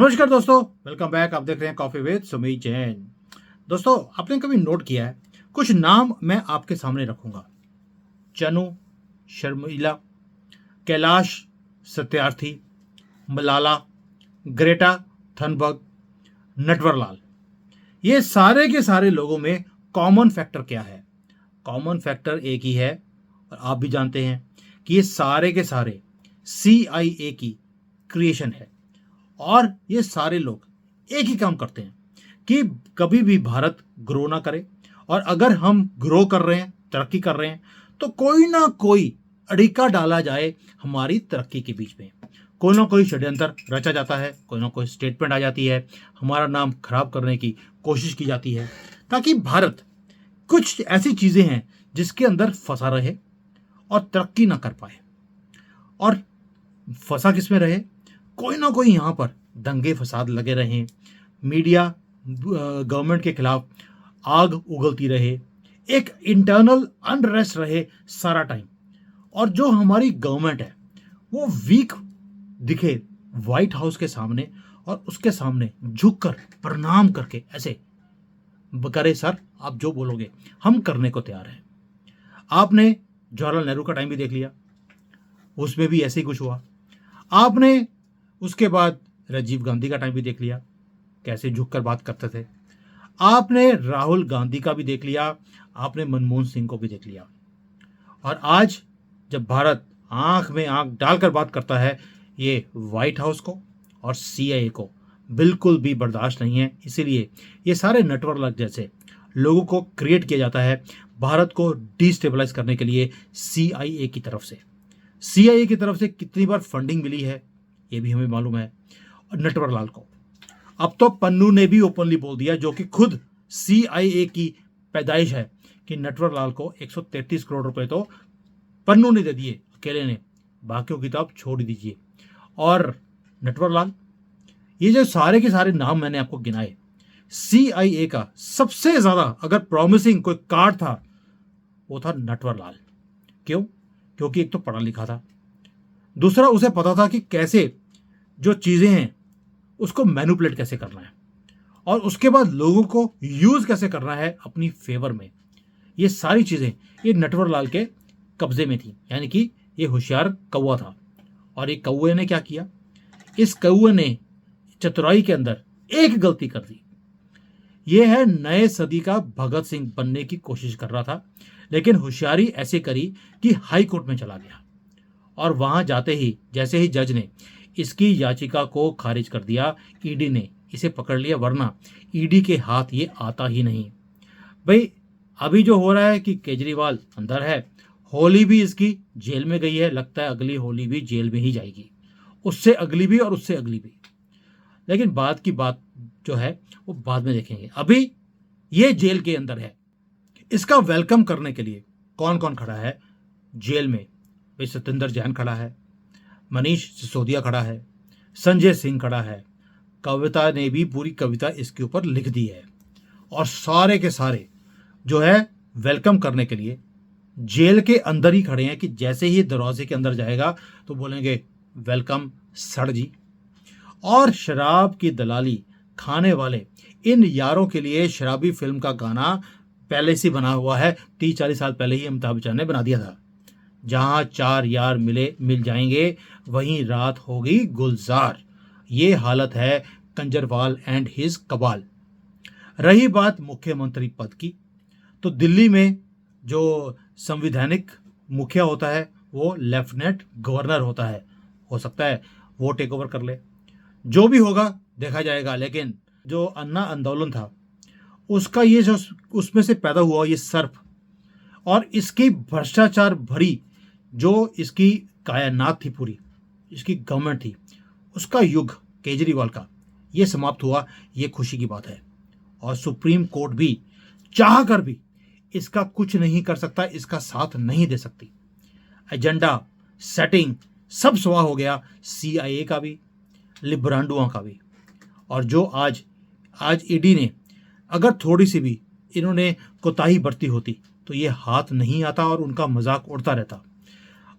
नमस्कार दोस्तों, welcome back. आप देख रहे हैं कॉफी विद सुमित जैन। दोस्तों, आपने कभी नोट किया है, कुछ नाम मैं आपके सामने रखूंगा। चनु शर्मिला, कैलाश सत्यार्थी, मलाला, ग्रेटा थनबर्ग, नटवरलाल। ये सारे के सारे लोगों में कॉमन फैक्टर क्या है? कॉमन फैक्टर एक ही है, और आप भी जानते हैं कि ये सारे के सारे CIA की क्रिएशन है। और ये सारे लोग एक ही काम करते हैं कि कभी भी भारत ग्रो ना करे, और अगर हम ग्रो कर रहे हैं, तरक्की कर रहे हैं, तो कोई ना कोई अड़िका डाला जाए हमारी तरक्की के बीच में। कोई ना कोई षड्यंत्र रचा जाता है, कोई ना कोई स्टेटमेंट आ जाती है, हमारा नाम खराब करने की कोशिश की जाती है, ताकि भारत कुछ ऐसी चीजें हैं जिसके अंदर फंसा रहे और तरक्की ना कर पाए। और फंसा किस में रहे? कोई ना कोई यहाँ पर दंगे फसाद लगे रहें, मीडिया गवर्नमेंट के खिलाफ आग उगलती रहे, एक इंटरनल अनरेस्ट रहे सारा टाइम, और जो हमारी गवर्नमेंट है वो वीक दिखे व्हाइट हाउस के सामने, और उसके सामने झुककर प्रणाम करके ऐसे करे, सर आप जो बोलोगे हम करने को तैयार हैं। आपने जवाहरलाल नेहरू का टाइम भी देख लिया, उसमें भी ऐसे ही कुछ हुआ। आपने उसके बाद राजीव गांधी का टाइम भी देख लिया, कैसे झुककर बात करते थे। आपने राहुल गांधी का भी देख लिया, आपने मनमोहन सिंह को भी देख लिया। और आज जब भारत आंख में आंख डालकर बात करता है, ये व्हाइट हाउस को और CIA को बिल्कुल भी बर्दाश्त नहीं है। इसीलिए ये सारे नेटवर्क जैसे लोगों को क्रिएट किया जाता है भारत को डिस्टेबलाइज करने के लिए CIA की तरफ से। CIA की तरफ से कितनी बार फंडिंग मिली है ये भी हमें मालूम है। और नटवरलाल को अब तो पन्नू ने भी ओपनली बोल दिया, जो कि खुद CIA की पैदाइश है, कि नटवरलाल को 133 करोड़ रुपए तो पन्नू ने दे दिए अकेले ने, बाकियों की तो आप छोड़ दीजिए। और नटवरलाल, ये जो सारे के सारे नाम मैंने आपको गिनाए, CIA का सबसे ज्यादा अगर प्रॉमिसिंग कोई कार्ड था वो था नटवरलाल। क्यों? क्योंकि एक तो पढ़ा लिखा था, दूसरा उसे पता था कि कैसे जो चीजें हैं उसको मैनिपुलेट कैसे करना है, और उसके बाद लोगों को यूज कैसे करना है अपनी फेवर में। ये सारी चीजें ये नटवरलाल के कब्जे में थी, यानी कि ये होशियार कौवा था। और ये कौवे ने क्या किया? इस कौवे ने चतुराई के अंदर एक गलती कर दी। ये है नए सदी का भगत सिंह बनने की कोशिश कर रहा था, लेकिन होशियारी ऐसे करी कि हाई कोर्ट में चला गया, और वहां जाते ही जैसे ही जज ने इसकी याचिका को खारिज कर दिया, ED ने इसे पकड़ लिया, वरना ED के हाथ ये आता ही नहीं। भाई, अभी जो हो रहा है कि केजरीवाल अंदर है, होली भी इसकी जेल में गई है, लगता है अगली होली भी जेल में ही जाएगी, उससे अगली भी और उससे अगली भी। लेकिन बाद की बात जो है वो बाद में देखेंगे। अभी ये जेल के अंदर है, इसका वेलकम करने के लिए कौन कौन खड़ा है जेल में? भाई, सत्येंद्र जैन खड़ा है, मनीष सिसोदिया खड़ा है, संजय सिंह खड़ा है, कविता ने भी पूरी कविता इसके ऊपर लिख दी है, और सारे के सारे जो है वेलकम करने के लिए जेल के अंदर ही खड़े हैं, कि जैसे ही दरवाजे के अंदर जाएगा तो बोलेंगे वेलकम सर जी। और शराब की दलाली खाने वाले इन यारों के लिए शराबी फिल्म का गाना पहले से बना हुआ है, 30-40 साल पहले ही अमिताभ बच्चन ने बना दिया था। जहां 4 यार मिल जाएंगे, वहीं रात होगी गुलजार। ये हालत है कंजरवाल एंड हिज कबाल। रही बात मुख्यमंत्री पद की, तो दिल्ली में जो संवैधानिक मुखिया होता है वो लेफ्टिनेंट गवर्नर होता है। हो सकता है वो टेक ओवर कर ले, जो भी होगा देखा जाएगा। लेकिन जो अन्ना आंदोलन था उसका ये जो उसमें से पैदा हुआ ये सर्प, और इसकी भ्रष्टाचार भरी जो इसकी कायनात थी, पूरी इसकी गवर्नमेंट थी, उसका युग केजरीवाल का ये समाप्त हुआ। ये खुशी की बात है। और सुप्रीम कोर्ट भी चाह कर भी इसका कुछ नहीं कर सकता, इसका साथ नहीं दे सकती। एजेंडा सेटिंग सब स्वाह हो गया, CIA का भी, लिब्रांडुआ का भी। और जो आज ED ने अगर थोड़ी सी भी इन्होंने कोताही बरती होती तो ये हाथ नहीं आता और उनका मजाक उड़ता रहता।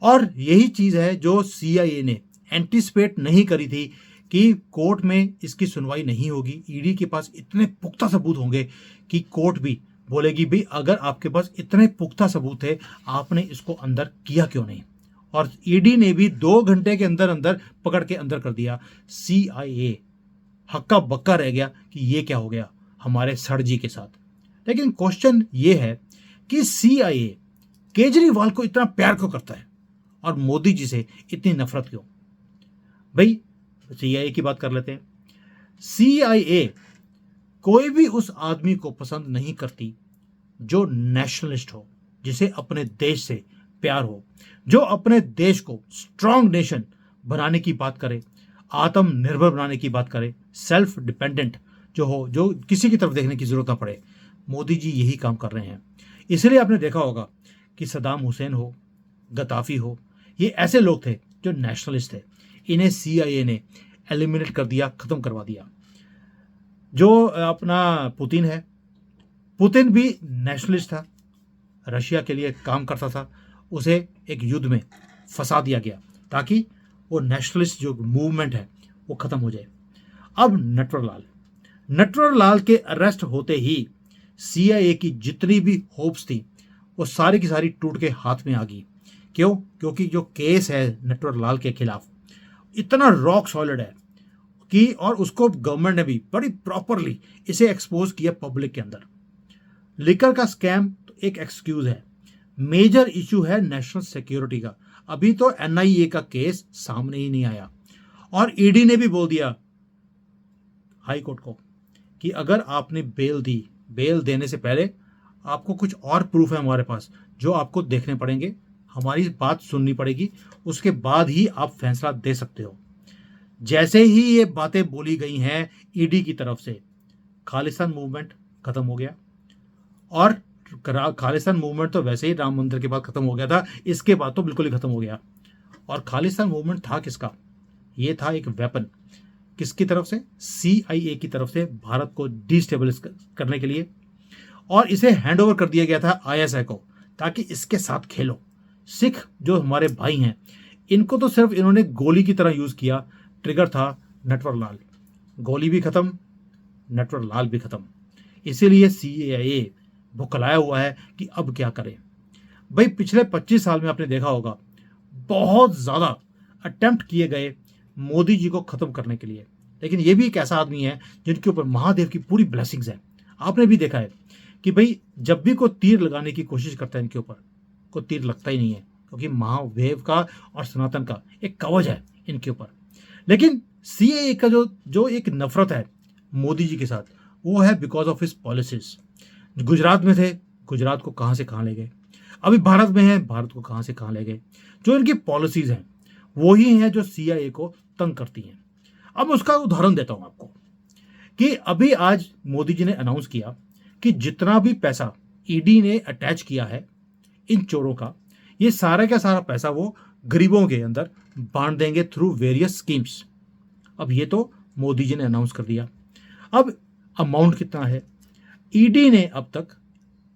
और यही चीज है जो CIA ने एंटिसिपेट नहीं करी थी कि कोर्ट में इसकी सुनवाई नहीं होगी। ईडी के पास इतने पुख्ता सबूत होंगे कि कोर्ट भी बोलेगी भाई अगर आपके पास इतने पुख्ता सबूत है आपने इसको अंदर किया क्यों नहीं। और ईडी ने भी 2 घंटे के अंदर अंदर पकड़ के अंदर कर दिया। सीआईए हक्का बक्का रह गया कि ये क्या हो गया हमारे सर जी के साथ। लेकिन क्वेश्चन ये है कि सीआईए केजरीवाल को इतना प्यार क्यों करता है और मोदी जी से इतनी नफरत क्यों। भाई सीआईए की बात कर लेते हैं। सीआईए कोई भी उस आदमी को पसंद नहीं करती जो नेशनलिस्ट हो, जिसे अपने देश से प्यार हो, जो अपने देश को स्ट्रांग नेशन बनाने की बात करे, आत्मनिर्भर बनाने की बात करे, सेल्फ डिपेंडेंट जो हो, जो किसी की तरफ देखने की जरूरत ना पड़े। मोदी जी यही काम कर रहे हैं। इसलिए आपने देखा होगा कि सद्दाम हुसैन हो, गद्दाफी हो, ये ऐसे लोग थे जो नेशनलिस्ट थे। इन्हें सीआईए ने एलिमिनेट कर दिया, खत्म करवा दिया। जो अपना पुतिन है, पुतिन भी नेशनलिस्ट था, रशिया के लिए काम करता था, उसे एक युद्ध में फंसा दिया गया ताकि वो नेशनलिस्ट जो मूवमेंट है वो खत्म हो जाए। अब नटवर लाल के अरेस्ट होते ही सीआईए की जितनी भी होप्स थी वो सारी की सारी टूट के हाथ में आ गई। क्यों? क्योंकि जो केस है नटवर लाल के खिलाफ इतना रॉक सॉलिड है कि और उसको गवर्नमेंट ने भी बड़ी प्रॉपरली इसे एक्सपोज किया पब्लिक के अंदर। लिकर का स्कैम तो एक एक्सक्यूज है, मेजर इशू है नेशनल सिक्योरिटी का। अभी तो एनआईए का केस सामने ही नहीं आया और ईडी ने भी बोल दिया हाई कोर्ट को कि अगर आपने बेल दी, बेल देने से पहले आपको कुछ और प्रूफ है हमारे पास जो आपको देखने पड़ेंगे, हमारी बात सुननी पड़ेगी, उसके बाद ही आप फैसला दे सकते हो। जैसे ही ये बातें बोली गई हैं ईडी की तरफ से, खालिस्तान मूवमेंट खत्म हो गया। और खालिस्तान मूवमेंट तो वैसे ही राम मंदिर के बाद खत्म हो गया था, इसके बाद तो बिल्कुल ही खत्म हो गया। और खालिस्तान मूवमेंट था किसका? ये था एक वेपन, किसकी तरफ से? सीआईए की तरफ से, भारत को डिस्टेबलिश करने के लिए। और इसे हैंड ओवर कर दिया गया था आईएसआई को ताकि इसके साथ खेलो। सिख जो हमारे भाई हैं इनको तो सिर्फ इन्होंने गोली की तरह यूज किया। ट्रिगर था नटवर लाल, गोली भी खत्म, नटवर लाल भी खत्म। इसीलिए सीआईए भुखलाया हुआ है कि अब क्या करें। भाई पिछले 25 साल में आपने देखा होगा बहुत ज्यादा अटेम्प्ट किए गए मोदी जी को खत्म करने के लिए, लेकिन ये भी एक ऐसा आदमी है जिनके ऊपर महादेव की पूरी ब्लेसिंग्स है। आपने भी देखा है कि भाई जब भी कोई तीर लगाने की कोशिश करता है इनके ऊपर, कोई तीर लगता ही नहीं है, क्योंकि महादेव का और सनातन का एक कवच है इनके ऊपर। लेकिन सीएए का जो एक नफरत है मोदी जी के साथ, वो है because of his policies. Gujarat में थे, गुजरात को कहां से कहां ले गए। अभी भारत में है, भारत को कहां से कहां ले गए। जो इनकी पॉलिसीज हैं वो ही हैं जो सीआईए को तंग करती हैं। अब उसका उदाहरण देता हूं आपको कि अभी आज मोदी जी ने अनाउंस किया कि जितना भी पैसा ईडी ने अटैच किया है इन चोरों का, ये सारा का सारा पैसा वो गरीबों के अंदर बांट देंगे थ्रू वेरियस स्कीम्स। अब ये तो मोदी जी ने अनाउंस कर दिया। अब अमाउंट कितना है? ईडी ने अब तक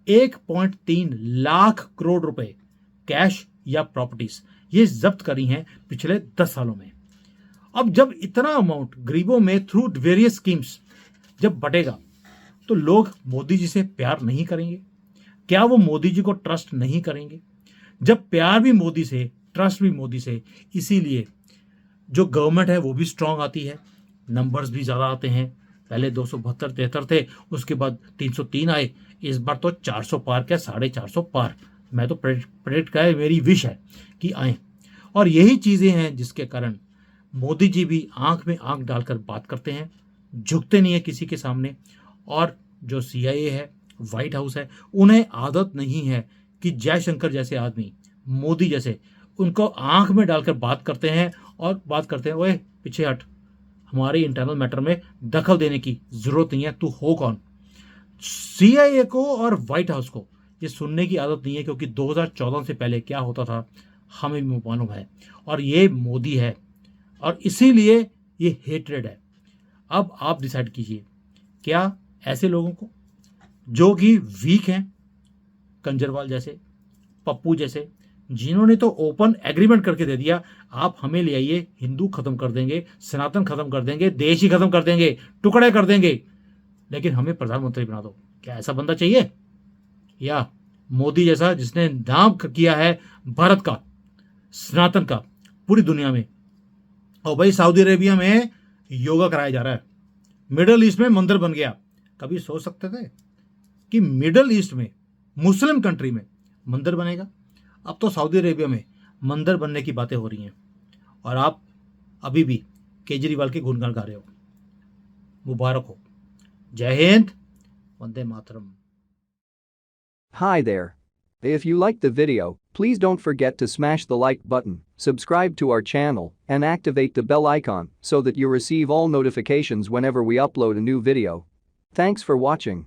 1.3 लाख करोड़ रुपए कैश या प्रॉपर्टीज ये जब्त करी हैं पिछले 10 सालों में। अब जब इतना अमाउंट गरीबों में थ्रू वेरियस स्कीम्स जब बटेगा तो लोग मोदी जी से प्यार नहीं करेंगे क्या? वो मोदी जी को ट्रस्ट नहीं करेंगे? जब प्यार भी मोदी से, ट्रस्ट भी मोदी से, इसीलिए जो गवर्नमेंट है वो भी स्ट्रांग आती है, नंबर्स भी ज़्यादा आते हैं। पहले 272-73 थे, उसके बाद 303 आए, इस बार तो 400 पार, क्या 450 पार। मैं तो प्रेडिक्ट का है, मेरी विश है कि आए। और यही चीज़ें हैं जिसके कारण मोदी जी भी आंख में आंख डालकर बात करते हैं, झुकते नहीं है किसी के सामने। और जो सीआईए है, व्हाइट हाउस है, उन्हें आदत नहीं है कि जयशंकर जैसे आदमी, मोदी जैसे, उनको आंख में डालकर बात करते हैं और बात करते हैं ओए पीछे हट, हमारे इंटरनल मैटर में दखल देने की जरूरत नहीं है, तू हो कौन। सीआईए को और व्हाइट हाउस को ये सुनने की आदत नहीं है, क्योंकि 2014 से पहले क्या होता था हमें भी मालूम है। और ये मोदी है और इसीलिए ये हेट्रेड है। अब आप डिसाइड कीजिए, क्या ऐसे लोगों को जो कि वीक हैं, कंजरवाल जैसे, पप्पू जैसे, जिन्होंने तो ओपन एग्रीमेंट करके दे दिया, आप हमें ले आइए, हिंदू खत्म कर देंगे, सनातन खत्म कर देंगे, देश ही खत्म कर देंगे, टुकड़े कर देंगे, लेकिन हमें प्रधानमंत्री बना दो। क्या ऐसा बंदा चाहिए? या मोदी जैसा जिसने नाम किया है भारत का, सनातन का, पूरी दुनिया में। और भाई सऊदी अरेबिया में योगा कराया जा रहा है, मिडल ईस्ट में मंदिर बन गया। कभी सोच सकते थे कि मिडल ईस्ट में, मुस्लिम कंट्री में मंदिर बनेगा? अब तो सऊदी अरेबिया में मंदिर बनने की बातें हो रही हैं, और आप अभी भी केजरीवाल के गुणगान गा रहे हो। मुबारक हो। जय Hind, Vande Mataram. Hi there. If you liked the video, please don't forget to smash the like button, subscribe to our channel, and activate the bell icon so that you receive all notifications whenever we upload a new video. Thanks for watching.